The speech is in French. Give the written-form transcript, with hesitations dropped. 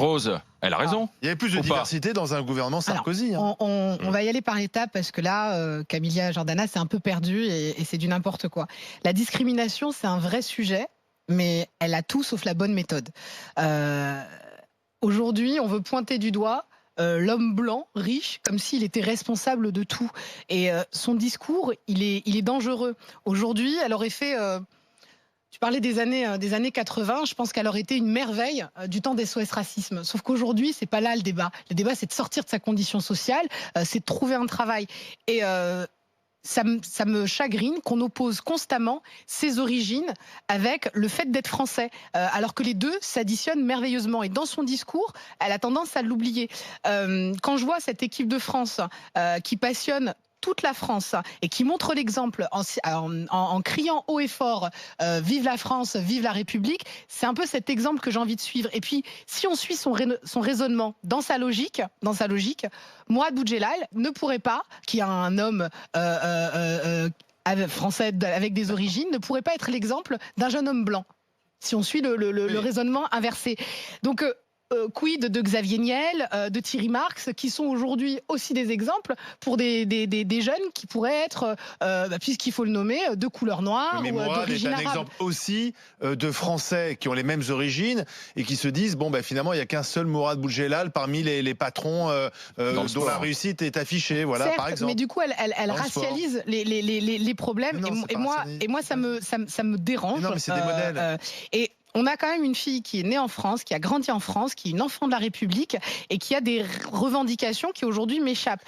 Rose, elle a raison. Il y avait plus de Ou pas diversité dans un gouvernement Sarkozy. Alors, on va y aller par étapes parce que là, Camilla Jordana s'est un peu perdue et c'est du n'importe quoi. La discrimination, c'est un vrai sujet, mais elle a tout sauf la bonne méthode. Aujourd'hui, on veut pointer du doigt l'homme blanc, riche, comme s'il était responsable de tout. Et son discours, il est dangereux. Aujourd'hui, elle aurait fait... Tu parlais des années 80, je pense qu'elle aurait été une merveille du temps des SOS Racisme. Sauf qu'aujourd'hui, c'est pas là le débat. Le débat, c'est de sortir de sa condition sociale, c'est de trouver un travail. Et ça me chagrine qu'on oppose constamment ses origines avec le fait d'être français, alors que les deux s'additionnent merveilleusement. Et dans son discours, elle a tendance à l'oublier. Quand je vois cette équipe de France qui passionne toute la France et qui montre l'exemple en criant haut et fort vive la France, vive la République, c'est un peu cet exemple que j'ai envie de suivre. Et puis, si on suit son raisonnement dans sa logique, Mourad Boudjelal ne pourrait pas, qui est un homme français avec des origines, ne pourrait pas être l'exemple d'un jeune homme blanc, si on suit le raisonnement inversé. Donc, quid de Xavier Niel, de Thierry Marx, qui sont aujourd'hui aussi des exemples pour des jeunes qui pourraient être, puisqu'il faut le nommer, de couleur noire Mais ou d'origine est un arabe. exemple aussi de Français qui ont les mêmes origines et qui se disent bon ben finalement il n'y a qu'un seul Mourad Boudjelal parmi les patrons dont la réussite est affichée, voilà. Certes, par exemple. mais du coup elle racialise les problèmes et moi ça me dérange. Mais non, mais c'est des modèles. Et on a quand même une fille qui est née en France, qui a grandi en France, qui est une enfant de la République et qui a des revendications qui aujourd'hui m'échappent.